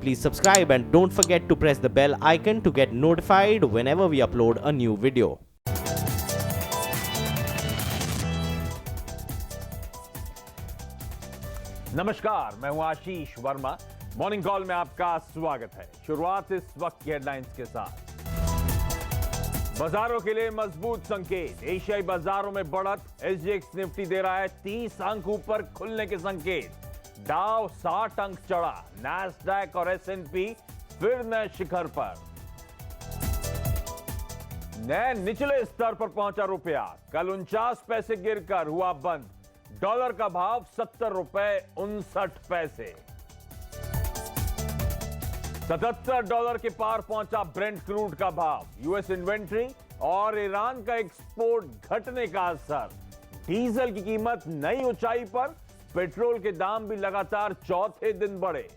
Please subscribe and don't forget to press the bell icon to get notified whenever we upload a new video. नमस्कार, मैं हूं आशीष Verma. Morning call में आपका स्वागत है। शुरुआत इस वक्त की हेडलाइंस के साथ। बाजारों के लिए मजबूत संकेत, एशियाई बाजारों में बढ़त। एसजीएक्स निफ्टी दे रहा है 30 अंक ऊपर खुलने के संकेत। डाउ 60 अंक चढ़ा। नैस्डैक और एसएनपी फिर नए शिखर पर। नए निचले स्तर पर पहुंचा रुपया, कल 49 पैसे गिरकर हुआ बंद। डॉलर का भाव 70 रुपए 59 पैसे। 77 डॉलर के पार पहुंचा ब्रेंट क्रूड का भाव। यूएस इन्वेंट्री और ईरान का एक्सपोर्ट घटने का असर। डीजल की कीमत नई ऊंचाई पर। पेट्रोल के दाम भी लगातार चौथे दिन बढ़े।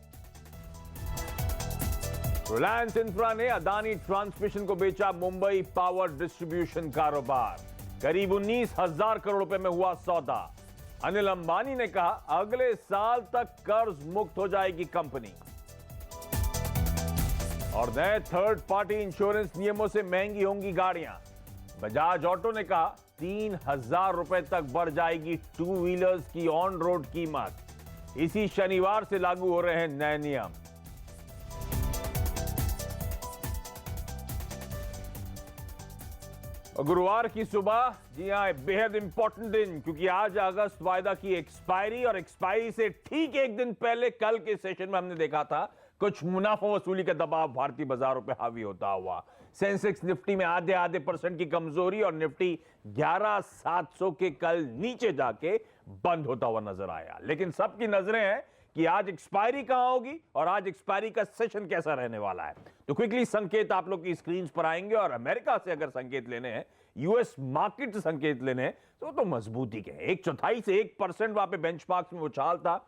रिलायंस इंफ्रा ने अदानी ट्रांसमिशन को बेचा मुंबई पावर डिस्ट्रीब्यूशन कारोबार। करीब 19,000 करोड़ रुपए में हुआ सौदा। अनिल अंबानी ने कहा अगले साल तक कर्ज मुक्त हो जाएगी कंपनी। और नए थर्ड पार्टी इंश्योरेंस नियमों से महंगी होंगी गाड़ियां। बजाज ऑटो ने कहा 3,000 रुपए तक बढ़ जाएगी टू व्हीलर्स की ऑन रोड कीमत। इसी शनिवार से लागू हो रहे हैं नए नियम। गुरुवार की सुबह, जी हां, बेहद इंपॉर्टेंट दिन, क्योंकि आज अगस्त वायदा की एक्सपायरी और एक्सपायरी से ठीक एक दिन पहले कल के सेशन में हमने देखा था कुछ मुनाफा वसूली का दबाव भारतीय बाजारों पे हावी होता हुआ। सेंसेक्स निफ्टी में आधे परसेंट की कमजोरी और निफ्टी 11,700 के कल नीचे जाके बंद होता हुआ नजर आया। लेकिन सबकी नजरें हैं कि आज एक्सपायरी कहां होगी और आज एक्सपायरी का सेशन कैसा रहने वाला है। तो क्विकली संकेत आप लोग की स्क्रीन पर आएंगे। और अमेरिका से अगर संकेत लेने हैं, यूएस मार्केट से संकेत लेने हैं, तो मजबूती के 1/4 से 1% वहां पे बेंचमार्क्स में उछाल था।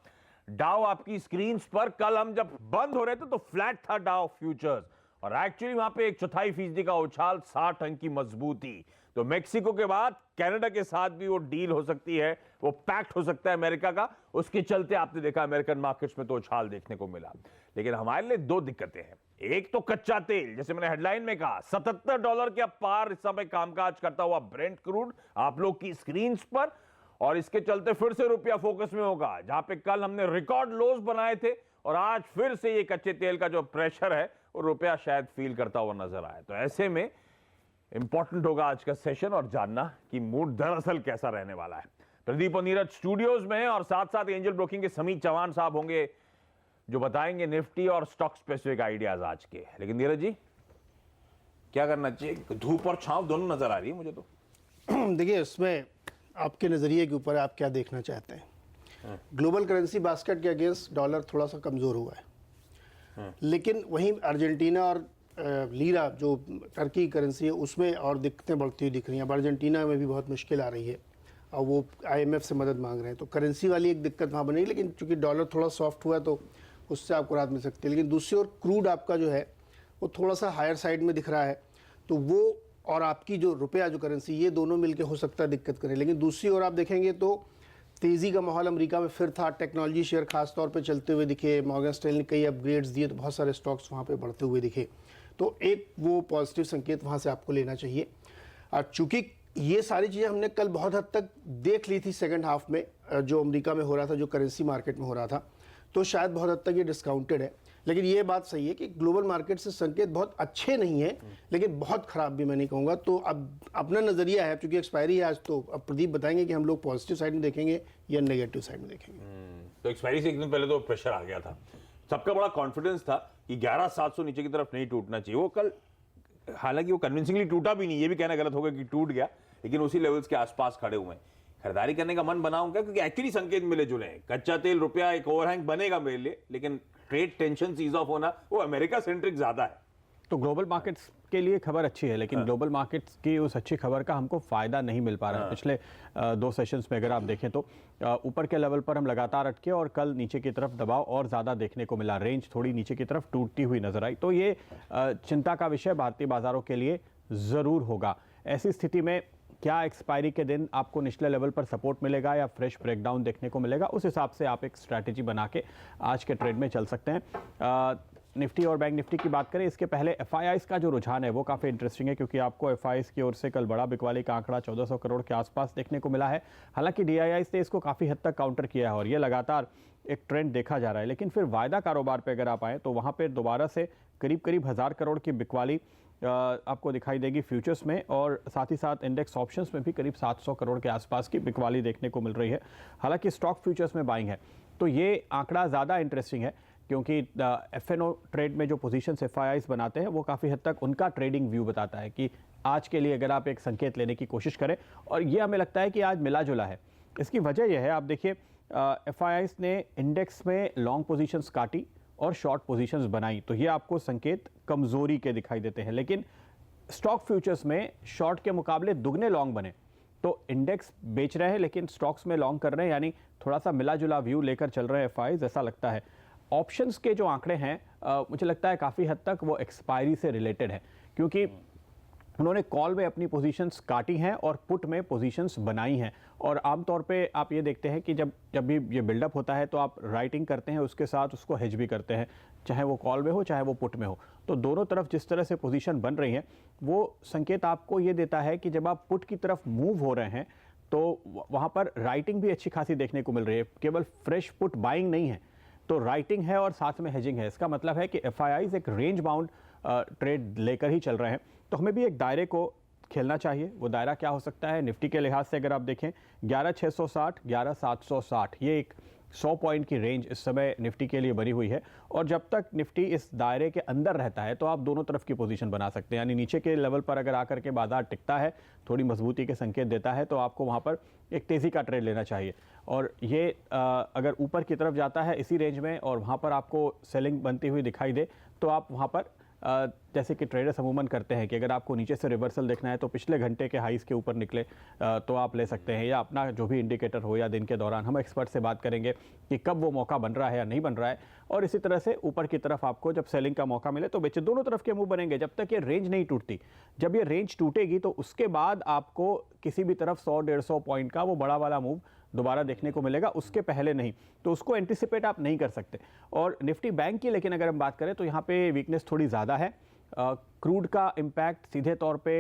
डाउ आपकी स्क्रीन पर, कल हम जब बंद हो रहे थे तो फ्लैट था डाउ फ्यूचर्स, और एक्चुअली वहां पे 1/4% का उछाल, 60 अंक की मजबूती। तो मेक्सिको के बाद कनाडा के साथ भी वो डील हो सकती है, वो पैक्ट हो सकता है अमेरिका का। उसके चलते आपने देखा अमेरिकन मार्केट्स में तो उछाल देखने को मिला। लेकिन हमारे लिए दो दिक्कतें हैं। एक तो कच्चा तेल, जैसे मैंने हेडलाइन में कहा, 77 डॉलर के पार इस समय कामकाज करता हुआ ब्रेंट क्रूड आप लोग की स्क्रीन पर। और इसके चलते फिर से रुपया फोकस में होगा। जहां पे कल हमने रिकॉर्ड लोज बनाए थे और आज फिर से ये कच्चे तेल का जो प्रेशर है वो रुपया शायद फील करता हुआ नजर आए। तो ऐसे में इंपॉर्टेंट होगा आज का सेशन और जानना कि मूड दरअसल कैसा रहने वाला है। प्रदीप और नीरज स्टूडियोज में है और साथ साथ एंजल ब्रोकिंग के समीत चौहान साहब होंगे जो बताएंगे निफ्टी और स्टॉक स्पेसिफिक आइडियाज आज के। लेकिन नीरज जी, क्या करना चाहिए? धूप और छांव दोनों नजर आ रही है मुझे तो। देखिए, इसमें आपके नज़रिए के ऊपर आप क्या देखना चाहते हैं। ग्लोबल करेंसी बास्केट के अगेंस्ट डॉलर थोड़ा सा कमज़ोर हुआ है, लेकिन वहीं अर्जेंटीना और लीरा जो टर्की करेंसी है उसमें और दिक्कतें बढ़ती हुई दिख रही हैं। अब अर्जेंटीना में भी बहुत मुश्किल आ रही है और वो आईएमएफ से मदद मांग रहे हैं, तो करेंसी वाली एक दिक्कत वहाँ बनेगी। लेकिन चूंकि डॉलर थोड़ा सॉफ्ट हुआ है तो उससे आपको राहत मिल सकती है। लेकिन दूसरी ओर क्रूड आपका जो है वो थोड़ा सा हायर साइड में दिख रहा है, तो वो और आपकी जो रुपया जो करेंसी, ये दोनों मिलके हो सकता है दिक्कत करें। लेकिन दूसरी ओर आप देखेंगे तो तेज़ी का माहौल अमेरिका में फिर था। टेक्नोलॉजी शेयर खास तौर पे चलते हुए दिखे। मॉर्गन स्टैनली ने कई अपग्रेड्स दिए तो बहुत सारे स्टॉक्स वहाँ पे बढ़ते हुए दिखे। तो एक वो पॉजिटिव संकेत वहाँ से आपको लेना चाहिए। और चूँकि ये सारी चीज़ें हमने कल बहुत हद तक देख ली थी सेकेंड हाफ में, जो अमेरिका में हो रहा था, जो करेंसी मार्केट में हो रहा था, तो शायद बहुत हद तक ये डिस्काउंटेड है। लेकिन ये बात सही है कि ग्लोबल मार्केट से संकेत बहुत अच्छे नहीं है, लेकिन बहुत खराब भी मैं नहीं कहूँगा। तो अब अपना नज़रिया है, क्योंकि एक्सपायरी है आज, तो अब प्रदीप बताएंगे कि हम लोग पॉजिटिव साइड में देखेंगे या नेगेटिव साइड में देखेंगे। तो एक्सपायरी से एक दिन पहले तो प्रेशर आ गया था, सबका बड़ा कॉन्फिडेंस था कि 11,700 नीचे की तरफ नहीं टूटना चाहिए। वो कल हालांकि वो कन्विंसिंगली टूटा भी नहीं, ये भी कहना गलत होगा कि टूट गया, लेकिन उसी लेवल्स के आसपास खड़े हुए हैं। खरीदारी करने का मन बनाऊंगा क्योंकि एक्चुअली संकेत मिले जुले हैं। कच्चा तेल, रुपया एक ओवरहैंग बनेगा मेरे लिए, लेकिन ट्रेड टेंशन सीज ऑफ होना वो अमेरिका सेंट्रिक ज्यादा है। तो ग्लोबल मार्केट्स के लिए खबर अच्छी है, लेकिन ग्लोबल मार्केट्स की उस अच्छी खबर का हमको फायदा नहीं मिल पा रहा है। पिछले 2 सेशंस में अगर आप देखें तो ऊपर के लेवल पर हम लगातार अटके और कल नीचे की तरफ दबाव और ज़्यादा देखने को मिला। रेंज थोड़ी नीचे की तरफ टूटती हुई नजर आई। तो ये चिंता का विषय भारतीय बाजारों के लिए ज़रूर होगा। ऐसी स्थिति में क्या एक्सपायरी के दिन आपको निचले लेवल पर सपोर्ट मिलेगा या फ्रेश ब्रेकडाउन देखने को मिलेगा, उस हिसाब से आप एक स्ट्रैटेजी बना के आज के ट्रेड में चल सकते हैं। निफ्टी और बैंक निफ्टी की बात करें, इसके पहले एफआईआईस का जो रुझान है वो काफ़ी इंटरेस्टिंग है, क्योंकि आपको एफआईआईस की ओर से कल बड़ा बिकवाली का आंकड़ा 1400 करोड़ के आसपास देखने को मिला है। हालांकि डीआईआईस ने इसको काफ़ी हद तक काउंटर किया है और ये लगातार एक ट्रेंड देखा जा रहा है। लेकिन फिर वायदा कारोबार पे अगर आप आए तो वहाँ पर दोबारा से करीब 1000 करोड़ की बिकवाली आपको दिखाई देगी फ्यूचर्स में, और साथ ही साथ इंडेक्स ऑप्शंस में भी करीब 700 करोड़ के आसपास की बिकवाली देखने को मिल रही है। हालांकि स्टॉक फ्यूचर्स में बाइंग है, तो ये आंकड़ा ज़्यादा इंटरेस्टिंग है, क्योंकि एफएनओ ट्रेड में जो पोजीशंस एफआईआईस बनाते हैं वो काफ़ी हद तक उनका ट्रेडिंग व्यू बताता है कि आज के लिए अगर आप एक संकेत लेने की कोशिश करें, और ये हमें लगता है कि आज मिला जुला है। इसकी वजह यह है, आप देखिए एफआईआईस ने इंडेक्स में लॉन्ग पोजीशंस काटी और शॉर्ट पोजीशंस बनाई, तो ये आपको संकेत कमजोरी के दिखाई देते हैं। लेकिन स्टॉक फ्यूचर्स में शॉर्ट के मुकाबले दुगने लॉन्ग बने, तो इंडेक्स बेच रहे हैं लेकिन स्टॉक्स में लॉन्ग कर रहे हैं, यानी थोड़ा सा मिला जुला व्यू लेकर चल रहे हैं एफआईआईस, ऐसा लगता है। ऑप्शंस के जो आंकड़े हैं मुझे लगता है काफ़ी हद तक वो एक्सपायरी से रिलेटेड है, क्योंकि उन्होंने कॉल में अपनी पोजीशंस काटी हैं और पुट में पोजीशंस बनाई हैं। और आमतौर पे आप ये देखते हैं कि जब भी ये बिल्डअप होता है तो आप राइटिंग करते हैं, उसके साथ उसको हेज भी करते हैं, चाहे वो कॉल में हो चाहे वो पुट में हो। तो दोनों तरफ जिस तरह से पोजीशन बन रही है वो संकेत आपको ये देता है कि जब आप पुट की तरफ मूव हो रहे हैं तो वहाँ पर राइटिंग भी अच्छी खासी देखने को मिल रही है। केवल फ्रेश पुट बाइंग नहीं है, तो राइटिंग है और साथ में हेजिंग है। इसका मतलब है कि एफआईआईस एक रेंज बाउंड ट्रेड लेकर ही चल रहे हैं। तो हमें भी एक दायरे को खेलना चाहिए। वो दायरा क्या हो सकता है? निफ्टी के लिहाज से अगर आप देखें 11660, 11760, ये एक 100 पॉइंट की रेंज इस समय निफ्टी के लिए बनी हुई है। और जब तक निफ्टी इस दायरे के अंदर रहता है तो आप दोनों तरफ की पोजीशन बना सकते हैं, यानी नीचे के लेवल पर अगर आकर के बाजार टिकता है, थोड़ी मजबूती के संकेत देता है, तो आपको वहाँ पर एक तेज़ी का ट्रेड लेना चाहिए। और ये अगर ऊपर की तरफ जाता है इसी रेंज में और वहाँ पर आपको सेलिंग बनती हुई दिखाई दे, तो आप वहाँ पर जैसे कि ट्रेडर्स अमूमन करते हैं कि अगर आपको नीचे से रिवर्सल देखना है तो पिछले घंटे के हाईस के ऊपर निकले तो आप ले सकते हैं, या अपना जो भी इंडिकेटर हो या दिन के दौरान। हम एक्सपर्ट से बात करेंगे कि कब वो मौका बन रहा है या नहीं बन रहा है, और इसी तरह से ऊपर की तरफ आपको जब सेलिंग का मौका मिले तो बेचे। दोनों तरफ के मूव बनेंगे जब तक ये रेंज नहीं टूटती। जब ये रेंज टूटेगी तो उसके बाद आपको किसी भी तरफ 100-150 पॉइंट का वो बड़ा वाला मूव दोबारा देखने को मिलेगा, उसके पहले नहीं। तो उसको एंटिसिपेट आप नहीं कर सकते। और निफ्टी बैंक की लेकिन अगर हम बात करें तो यहाँ पे वीकनेस थोड़ी ज़्यादा है। क्रूड का इम्पैक्ट सीधे तौर पे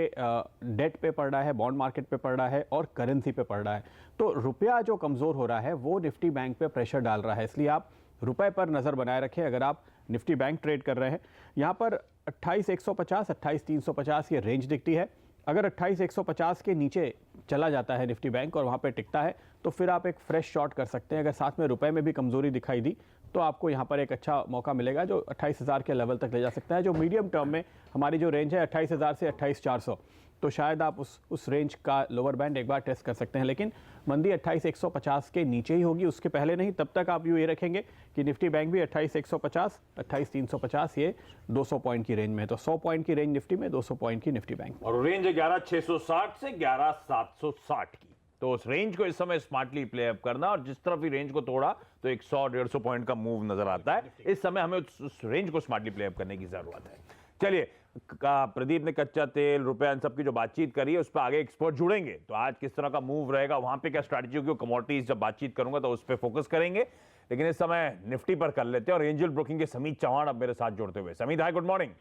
डेट पे पड़ रहा है, बॉन्ड मार्केट पे पड़ रहा है और करेंसी पे पड़ रहा है। तो रुपया जो कमज़ोर हो रहा है वो निफ्टी बैंक पे प्रेशर डाल रहा है, इसलिए आप रुपए पर नज़र बनाए रखें अगर आप निफ्टी बैंक ट्रेड कर रहे हैं। यहाँ पर 28150, 28350 ये रेंज दिखती है। अगर 28150 के नीचे चला जाता है निफ्टी बैंक और वहाँ पे टिकता है तो फिर आप एक फ्रेश शॉर्ट कर सकते हैं। अगर साथ में रुपए में भी कमज़ोरी दिखाई दी तो आपको यहाँ पर एक अच्छा मौका मिलेगा जो 28,000 के लेवल तक ले जा सकता है। जो मीडियम टर्म में हमारी जो रेंज है 28,000 से 28,400, तो शायद आप उस रेंज का लोअर बैंड एक बार टेस्ट कर सकते हैं। लेकिन मंदी 28,150 के नीचे ही होगी, उसके पहले नहीं। तब तक आप ये रखेंगे कि निफ्टी बैंक भी 28,150, 28,350 ये 200 पॉइंट की रेंज में है। तो 100 पॉइंट की रेंज निफ्टी में, 200 पॉइंट की निफ्टी बैंक। और रेंज है 11,660 से 11,760 की। तो उस रेंज को इस समय स्मार्टली प्ले अप करना, और जिस तरफ भी रेंज को तोड़ा तो एक 100-150 पॉइंट का मूव नजर आता है। इस समय हमें उस रेंज को स्मार्टली प्ले अप करने की जरूरत है। चलिए, प्रदीप ने कच्चा तेल, रुपया, इन सब की जो बातचीत करी है उस पर आगे एक्सपर्ट जुड़ेंगे, तो आज किस तरह का मूव रहेगा, वहां पे क्या स्ट्रैटेजी होगी, कमोडिटीज जब बातचीत करूंगा तो उस पर फोकस करेंगे। लेकिन इस समय निफ्टी पर कर लेते हैं, और एंजल ब्रोकिंग के समीत चौहान अब मेरे साथ जुड़ते हुए। समीत, हाय, गुड मॉर्निंग।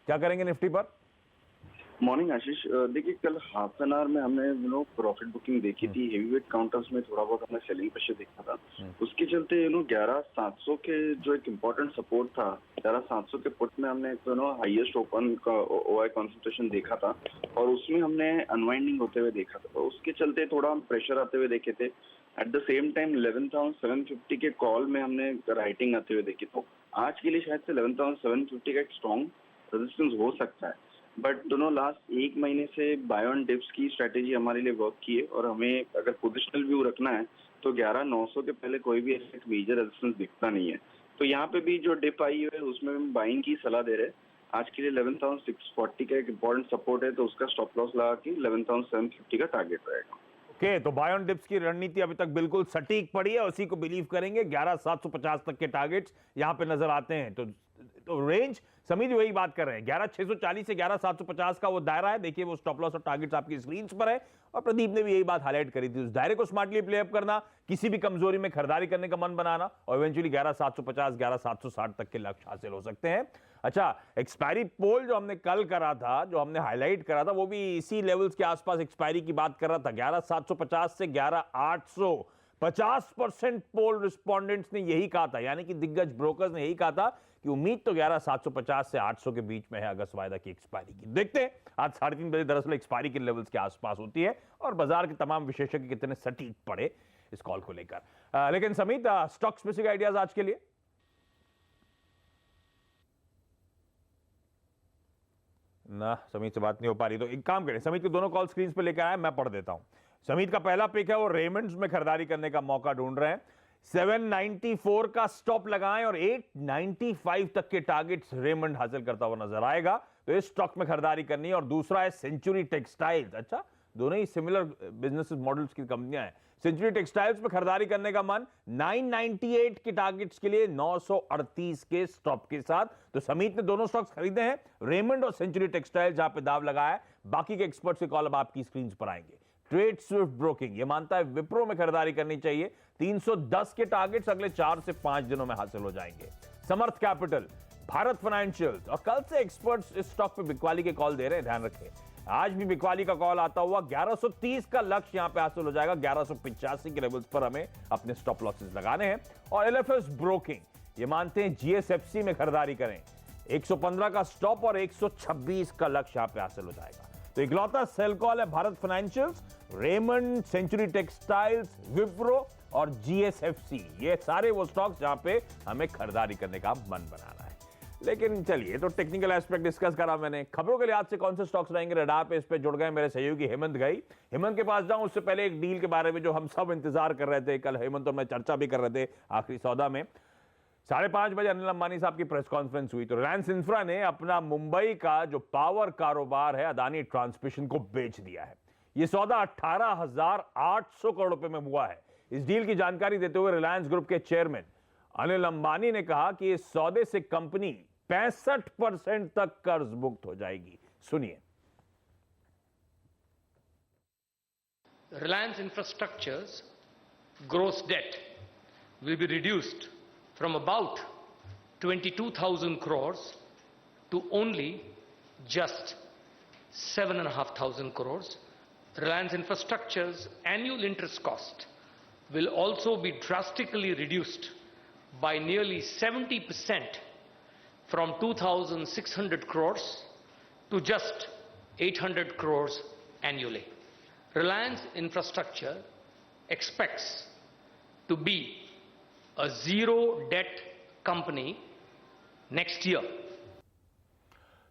क्या करेंगे निफ्टी पर? मॉर्निंग आशीष। देखिए, कल हाफ एन आवर में हमने प्रॉफिट बुकिंग देखी थी। हेवीवेट काउंटर्स में थोड़ा बहुत हमने सेलिंग प्रेशर देखा था। उसके चलते 11,700 के जो एक इम्पोर्टेंट सपोर्ट था, 11,700 के पुट में हमने हाईएस्ट ओपन का ओआई कॉन्सेंट्रेशन देखा था और उसमें हमने अनवाइंडिंग होते हुए देखा था। तो उसके चलते थोड़ा हम प्रेशर आते हुए देखे थे। एट द सेम टाइम 11,750 के कॉल में हमने राइटिंग आते हुए देखी। तो आज के लिए शायद से 11,750 का एक स्ट्रॉन्ग रेजिस्टेंस हो सकता है। बट दोनों लास्ट एक महीने से बाय ऑन डिप्स की स्ट्रेटेजी हमारे लिए वर्क की है, और हमें अगर पोजिशनल व्यू रखना है तो 11,900 के पहले कोई भी ऐसा मेजर रेजिस्टेंस दिखता नहीं है। तो यहाँ पे भी जो डिप आई है उसमें हम बाइंग की सलाह दे रहे हैं। आज के लिए 11,640 का एक इम्पोर्टेंट सपोर्ट है, तो उसका स्टॉप लॉस लगा के 11,750 का टारगेट रहेगा। ओके, तो बाय ऑन डिप्स की रणनीति अभी तक बिल्कुल सटीक पड़ी है, उसी को बिलीव करेंगे। 11,750 तक के टारगेट्स यहाँ पे नजर आते हैं। तो तो रेंज समीर वही बात कर रहे हैं, 11,640 से 11,750 का वो दायरा है। देखिए वो स्टॉप लॉस और टारगेट्स आपकी स्क्रीन पर है, और प्रदीप ने भी यही बात हाईलाइट करी थी। उस दायरे को स्मार्टली प्ले अप करना, किसी भी कमजोरी में खरीदारी करने का मन बनाना, और इवेंचुअली 11,750 11,760 तक के लक्ष्य हासिल हो सकते हैं। अच्छा, एक्सपायरी पोल जो हमने कल करा था, जो हमने हाईलाइट करा था, वो भी इसी लेवल्स के आसपास एक्सपायरी की बात कर रहा था, 11,750 से 11,800। 50% पोल रिस्पोंडेंट्स ने यही कहा था, यानी कि दिग्गज ब्रोकर्स ने यही कहा था कि उम्मीद तो 11,750 से 800 के बीच में है अगस्त वायदा की एक्सपायरी की। देखते हैं आज 3:30 बजे दरअसल एक्सपायरी के लेवल्स के आसपास होती है, और बाजार के तमाम विशेषज्ञ कितने सटीक पड़े इस कॉल को लेकर। लेकिन समीत, स्टॉक स्पेसिफिक आइडियाज आज के लिए? ना, समीत से बात नहीं हो पा रही, तो एक काम करें, समीत के दोनों कॉल स्क्रीन पे लेकर आए, मैं पढ़ देता हूं। समीत का पहला पिक है, वो रेमंड्स में खरीदारी करने का मौका ढूंढ रहे हैं। 794 का स्टॉप लगाएं और 895 तक के टारगेट्स रेमंड हासिल करता हुआ नजर आएगा, तो इस स्टॉक में खरीदारी करनी है। और दूसरा है सेंचुरी टेक्सटाइल्स। अच्छा, दोनों ही सिमिलर बिजनेस मॉडल्स की कंपनियां हैं। सेंचुरी टेक्सटाइल्स में खरीदारी करने का मन, 998 के टारगेट्स के लिए 938 के स्टॉप के साथ। तो समीत ने दोनों स्टॉक्स खरीदे हैं, रेमंड और सेंचुरी टेक्सटाइल्स, जहां पे दाव लगाया है। बाकी के एक्सपर्ट्स के कॉल अब आपकी स्क्रीन पर आएंगे। ट्रेड स्विफ्ट ब्रोकिंग ये मानता है विप्रो में खरीदारी करनी चाहिए, 310 के टारगेट्स अगले 4 से 5 दिनों में हासिल हो जाएंगे। समर्थ कैपिटल, भारत फाइनेंशियल्स, और कल से एक्सपर्ट्स इस स्टॉक पे बिकवाली के कॉल दे रहे हैं, ध्यान रखें। आज भी बिकवाली का कॉल आता हुआ 1130 का लक्ष्य यहां पे हासिल हो जाएगा, 1185 के लेवल्स पर हमें अपने स्टॉप लॉसेस लगाने हैं। और एलएफएस ब्रोकिंग ये मानते हैं जीएसएफसी में खरीदारी करें, 115 का स्टॉप और 126 का लक्ष्य यहां पे हासिल हो जाएगा। तो इकलौता सेल कॉल है Bharat Financials, Raymond, Century Textiles, Wipro और जीएसएफसी, ये सारे वो स्टॉक्स जहां पे हमें खरीदारी करने का मन बनाना है। लेकिन चलिए, तो टेक्निकल एस्पेक्ट डिस्कस करा मैंने। खबरों के लिहाज से कौन से स्टॉक्स रहेंगे रडार पे, इस पे जुड़ गए मेरे सहयोगी हेमंत गई। हेमंत के पास जाऊं उससे पहले एक डील के बारे में जो हम सब इंतजार कर रहे थे, कल हेमंत और मैं चर्चा भी कर रहे थे आखिरी सौदा में। 5:30 बजे अनिल अंबानी साहब की प्रेस कॉन्फ्रेंस हुई, तो रिलायंस इंफ्रा ने अपना मुंबई का जो पावर कारोबार है अदानी ट्रांसमिशन को बेच दिया है। यह सौदा 18,800 करोड़ रुपए में हुआ है। इस डील की जानकारी देते हुए रिलायंस ग्रुप के चेयरमैन अनिल अंबानी ने कहा कि इस सौदे से कंपनी 65% तक कर्ज मुक्त हो जाएगी। सुनिए। Reliance Infrastructure's gross debt will be reduced from about 22,000 crores to only just 7,500 crores. Reliance Infrastructure's annual interest cost will also be drastically reduced by nearly 70% from 2,600 crores to just 800 crores annually. Reliance Infrastructure expects to be a zero debt company next year.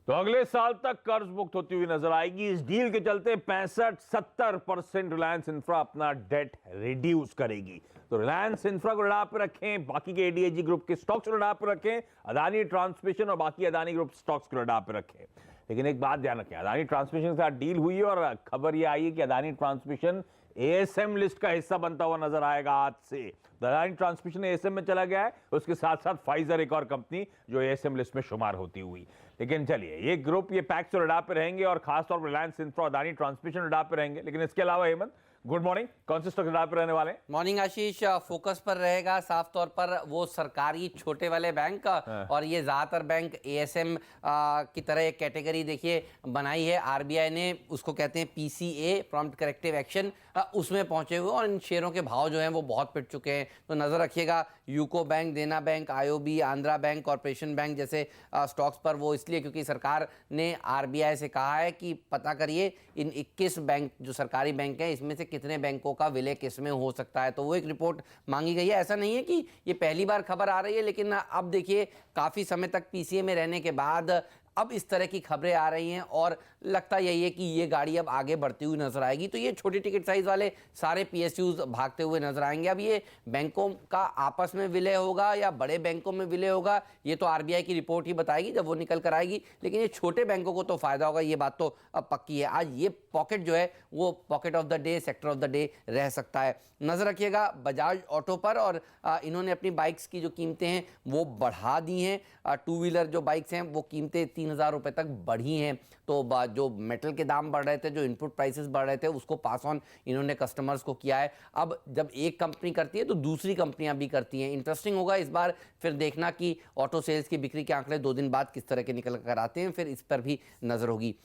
तो अगले साल तक कर्ज मुक्त होती हुई नजर आएगी। इस डील के चलते 65-70% रिलायंस इंफ्रा अपना डेट रिड्यूस करेगी। तो रिलायंस इंफ्रा को रडार पर रखें, बाकी के एडीएजी ग्रुप के स्टॉक्स को रडार पर रखें, अदानी ट्रांसमिशन और बाकी अदानी ग्रुप स्टॉक्स को रडार पर रखें। लेकिन एक बात ध्यान रखें, अदानी ट्रांसमिशन के साथ डील हुई है और खबर यह आई है कि अदानी ट्रांसमिशन एएसएम लिस्ट का हिस्सा बनता हुआ नजर आएगा आज से। अदानी ट्रांसमिशन एएसएम में चला गया है, उसके साथ साथ फाइजर एक और कंपनी जो एएसएम लिस्ट में शुमार होती हुई। लेकिन चलिए, ये ग्रुप ये पैक्स रडार पे रहेंगे और खासतौर पर Reliance infra Adani transmission radar पे रहेंगे। लेकिन इसके अलावा हेमंत, गुड मॉर्निंग, कौन से स्टॉक रडार पे रहने वाले? मॉर्निंग आशीष, फोकस पर रहेगा साफ तौर पर वो सरकारी छोटे वाले बैंक और ये ज्यादातर बैंक एएसएम की तरह एक कैटेगरी देखिए बनाई है आरबीआई ने, उसको कहते हैं पीसीए, प्रॉम्प्ट करेक्टिव एक्शन, उसमें पहुंचे हुए और इन शेयरों के भाव जो हैं वो बहुत पिट चुके हैं। तो नजर रखिएगा यूको बैंक, देना bank, IOB, Andhra bank, corporation bank जैसे स्टॉक्स पर। वो इसलिए क्योंकि सरकार ने आरबीआई से कहा है कि पता करिए इन 21 बैंक जो सरकारी बैंक हैं इसमें से कितने बैंकों का विलय किसमें हो सकता है। तो वो एक रिपोर्ट मांगी गई है। ऐसा नहीं है कि ये पहली बार खबर आ रही है, लेकिन अब देखिए काफी समय तक पीसीए में रहने के बाद अब इस तरह की खबरें आ रही हैं और लगता यही है कि ये गाड़ी अब आगे बढ़ती हुई नजर आएगी। तो ये छोटे टिकट साइज वाले सारे PSUs भागते हुए नजर आएंगे। अब ये बैंकों का आपस में विलय होगा या बड़े बैंकों में विलय होगा, ये तो RBI की रिपोर्ट ही बताएगी जब वो निकल कर आएगी, लेकिन ये छोटे बैंकों को तो फायदा होगा, ये बात तो अब पक्की है। आज ये पॉकेट जो है वो pocket of the day, sector of the day रह सकता है। नजर रखिएगा बजाज ऑटो पर, और इन्होंने अपनी बाइक्स की जो कीमतें हैं वो बढ़ा दी हैं। टू व्हीलर जो बाइक्स हैं वो कीमतें 3,000 रुपए तक बढ़ी हैं। तो जो मेटल के दाम बढ़ रहे थे, जो इनपुट प्राइसेस बढ़ रहे थे, उसको पास ऑन इन्होंने कस्टमर्स को किया है। अब जब एक कंपनी करती है तो दूसरी कंपनियां भी करती हैं। इंटरेस्टिंग होगा इस बार फिर देखना कि ऑटो सेल्स की बिक्री के आंकड़े 2 दिन बाद किस तरह के निकल कर आते हैं, फिर इस पर भी नजर होगी।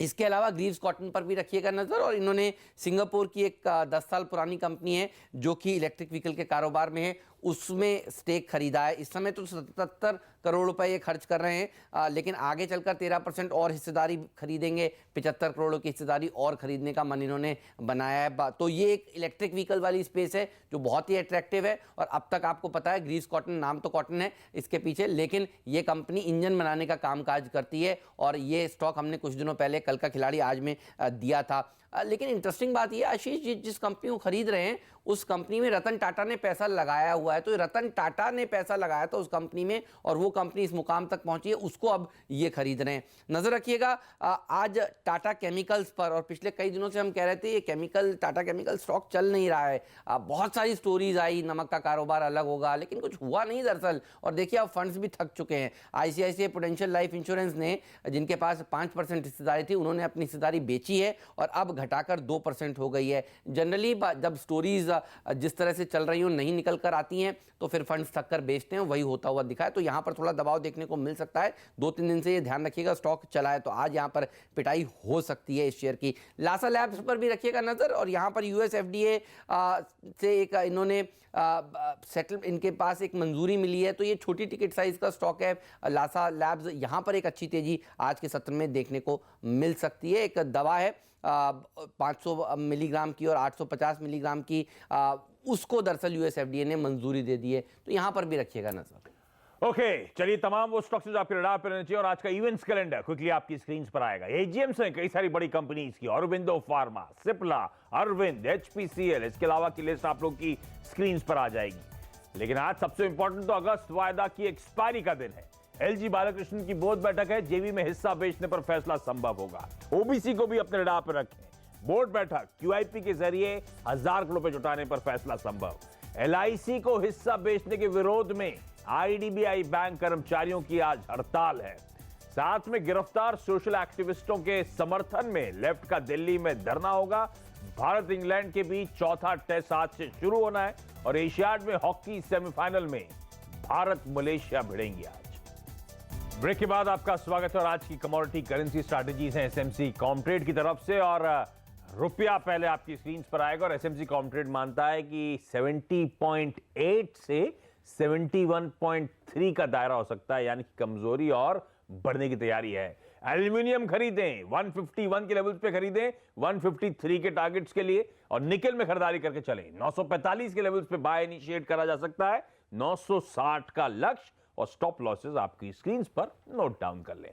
इसके अलावा ग्रीव्स कॉटन पर भी रखिएगा नजर, और इन्होंने सिंगापुर की एक 10 साल पुरानी कंपनी है जो कि इलेक्ट्रिक व्हीकल के कारोबार में है, उसमें स्टेक खरीदा है। इस समय तो 77 करोड़ रुपए ये खर्च कर रहे हैं, लेकिन आगे चलकर 13% और हिस्सेदारी खरीदेंगे, 75 करोड़ की हिस्सेदारी और खरीदने का मन इन्होंने बनाया है। तो ये एक इलेक्ट्रिक व्हीकल वाली स्पेस है जो बहुत ही अट्रैक्टिव है। और अब तक आपको पता है ग्रीव्स कॉटन, नाम तो कॉटन है इसके पीछे, लेकिन ये कंपनी इंजन बनाने का कामकाज करती है, और ये स्टॉक हमने कुछ दिनों पहले कल का खिलाड़ी आज में दिया था। लेकिन इंटरेस्टिंग बात यह आशीष, जिस कंपनी को खरीद रहे हैं उस कंपनी में रतन टाटा ने पैसा लगाया हुआ है। तो रतन टाटा ने पैसा लगाया था उस कंपनी में, और वो कंपनी इस मुकाम तक पहुंची है, उसको अब ये खरीद रहे हैं। नजर रखिएगा आज टाटा केमिकल्स पर, और पिछले कई दिनों से हम कह रहे थे ये टाटा केमिकल स्टॉक चल नहीं रहा है। बहुत सारी स्टोरीज आई, नमक का कारोबार अलग होगा, लेकिन कुछ हुआ नहीं दरअसल। और देखिए अब फंड्स भी थक चुके हैं। ICICI प्रूडेंशियल लाइफ इंश्योरेंस ने, जिनके पास 5% हिस्सेदारी थी, उन्होंने अपनी हिस्सेदारी बेची है और अब घटाकर 2% हो गई है। जनरली जब स्टोरीज जिस तरह से चल रही हो नहीं निकल कर आती हैं तो फिर फंड्स थक कर बेचते हैं, वही होता हुआ दिखा है। तो यहां पर थोड़ा दबाव देखने को मिल सकता है। 2-3 दिन से ये ध्यान रखिएगा, स्टॉक चला है तो आज यहां पर पिटाई हो सकती है इस शेयर की। लासा लैब्स पर भी रखिएगा नजर, और यहां पर US FDA से एक इन्होंने सेटल, इनके पास एक मंजूरी मिली है। तो ये छोटी टिकट साइज का स्टॉक है लासा लैब्स, यहां पर एक अच्छी तेजी आज के सत्र में देखने को मिल सकती है। एक दवा है 500 मिलीग्राम की और 850 मिलीग्राम की, उसको दरअसल US FDA ने मंजूरी दे दी है, तो यहां पर भी रखिएगा नजर। ओके, चलिए तमाम वो स्टॉक्स जो आपके रडार पर रहने चाहिए, और आज का इवेंट्स कैलेंडर क्विकली आपकी स्क्रीन पर आएगा। AGMs हैं कई सारी बड़ी कंपनीज की, औरोबिंदो फार्मा, सिप्ला, अरविंद, HPCL, इसके अलावा की लिस्ट आप लोग की स्क्रीन पर आ जाएगी। लेकिन आज सबसे इंपॉर्टेंट तो अगस्त वायदा की एक्सपायरी का दिन है। LG बालाकृष्णन की बोर्ड बैठक है, JV में हिस्सा बेचने पर फैसला संभव होगा। OBC को भी अपने रडार पर रखें। बोर्ड बैठक, QIP के जरिए 1000 करोड़ रुपए जुटाने पर फैसला संभव। LIC को हिस्सा बेचने के विरोध में IDBI बैंक कर्मचारियों की आज हड़ताल है। साथ में गिरफ्तार सोशल एक्टिविस्टों के समर्थन में लेफ्ट का दिल्ली में धरना होगा। भारत इंग्लैंड के बीच चौथा टेस्ट आज से शुरू होना है, और एशियाड में हॉकी सेमीफाइनल में भारत मलेशिया भिड़ेंगे आज। ब्रेक के बाद आपका स्वागत है, और आज की कमोडिटी करेंसी स्ट्रैटेजीज हैं SMC कॉमट्रेड की तरफ से, और रुपया पहले आपकी स्क्रीन पर आएगा। और SMC कॉमट्रेड मानता है कि 70.8 से 71.3 का दायरा हो सकता है, यानी कि कमजोरी और बढ़ने की तैयारी है। एल्यूमिनियम खरीदें, 151 के लेवल्स पे खरीदें, 153 के टारगेट्स के लिए, और निकेल में खरीदारी करके चलें। 945 के लेवल्स पे बाय इनिशिएट करा जा सकता है, 960 का लक्ष्य, और स्टॉप लॉसेस आपकी स्क्रीन पर नोट डाउन कर लें।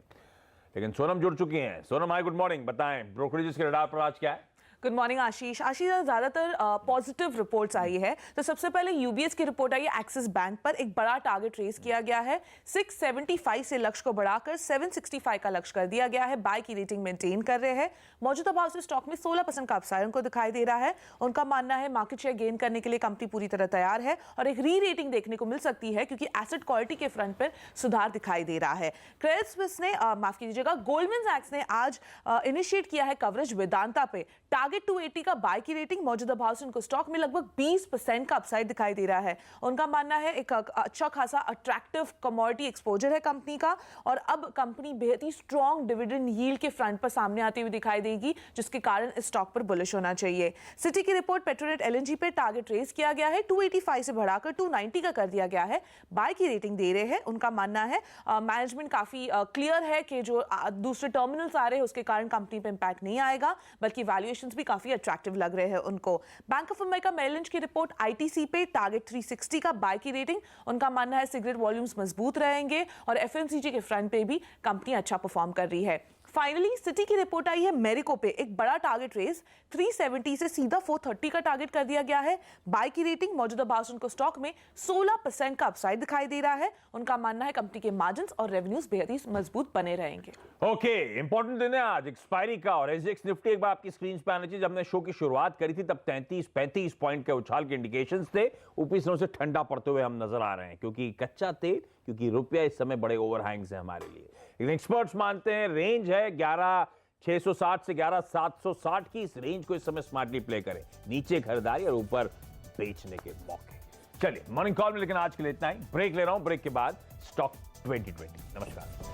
लेकिन सोनम जुड़ चुकी हैं। सोनम, हाय, गुड मॉर्निंग। बताएं ब्रोकरेजेस के रडार पर आज क्या है? गुड मॉर्निंग आशीष। ज़्यादातर पॉजिटिव रिपोर्ट्स आई है। तो सबसे पहले UBS की रिपोर्ट आई है। एक्सिस बैंक पर एक बड़ा टारगेट रेस किया गया है। 675 से लक्ष्य को बढ़ाकर 765 का लक्ष्य कर दिया गया है। बाय की रेटिंग मेंटेन कर रहे हैं। मौजूदा भाव से स्टॉक में 16% का अपसाइड उनको दिखाई दे रहा है। उनका मानना है मार्केट शेयर गेन करने के लिए कंपनी पूरी तरह तैयार है, और एक री रेटिंग देखने को मिल सकती है क्योंकि एसेट क्वालिटी के फ्रंट पर सुधार दिखाई दे रहा है। क्रेडिट स्विस ने माफ कीजिएगा गोल्डमैन सैक्स ने आज इनिशिएट किया है कवरेज वेदांता पे। टारगेट 280 का बाय की रेटिंग, मौजूदा भाव से उनको स्टॉक में लगभग 20% का अपसाइड दिखाई दे रहा है। उनका मानना है एक अच्छा खासा अट्रैक्टिव कमोडिटी एक्सपोजर है कंपनी का, और अब कंपनी बेहद ही स्ट्रॉन्ग डिविडेंड यील्ड के फ्रंट पर सामने आती हुई दिखाई देगी, जिसके कारण इस स्टॉक पर बुलिश होना चाहिए। सिटी की रिपोर्ट, पेट्रोनेट LNG पे टारगेट रेस किया गया है, 285 से बढ़ाकर 290 का कर दिया गया है। बाय की रेटिंग दे रहे हैं। उनका मानना है मैनेजमेंट काफी क्लियर है कि जो दूसरे टर्मिनल्स आ रहे हैं उसके कारण कंपनी पे इंपैक्ट नहीं आएगा, बल्कि वैल्यूएशंस भी काफी अट्रैक्टिव लग रहे हैं उनको। Bank of America Merrill Lynch की रिपोर्ट आईटीसी पे टारगेट 360 का बाय की रेटिंग। उनका मानना है सिगरेट वॉल्यूम्स मजबूत रहेंगे और एफएमसीजी के फ्रंट पे भी कंपनी अच्छा परफॉर्म कर रही है। फाइनली सिटी की रिपोर्ट आई है मेरिको पे एक बड़ा टारगेट रेस 370 से सीधा 430 का टारगेट कर दिया गया है। बाय की रेटिंग, मौजूदा भाव उनको स्टॉक में 16% का अपसाइड दिखाई दे रहा है। उनका मानना है कंपनी के मार्जिन्स और रेवेन्यूज बेहद ही मजबूत बने रहेंगे। ओके, इंपॉर्टेंट दिन है आज एक्सपायरी का और एसजीएक्स निफ्टी एक बार आपकी स्क्रीन पे आना चाहिए। जब हमने शो की शुरुआत करी थी तब 33-35 पॉइंट के उछाल के इंडिकेशंस थे। ऊपरी से ठंडा पड़ते हुए हम नजर आ रहे हैं क्योंकि कच्चा तेल, क्योंकि रुपया इस समय बड़े ओवरहैंग्स है हमारे लिए। लेकिन एक्सपर्ट्स मानते हैं रेंज है 11,660 से 11,760 की। इस रेंज को इस समय स्मार्टली प्ले करें, नीचे खरीदारी और ऊपर बेचने के मौके। चलिए मॉर्निंग कॉल में लेकिन आज के लिए इतना ही। ब्रेक ले रहा हूं, ब्रेक के बाद स्टॉक 2020। नमस्कार।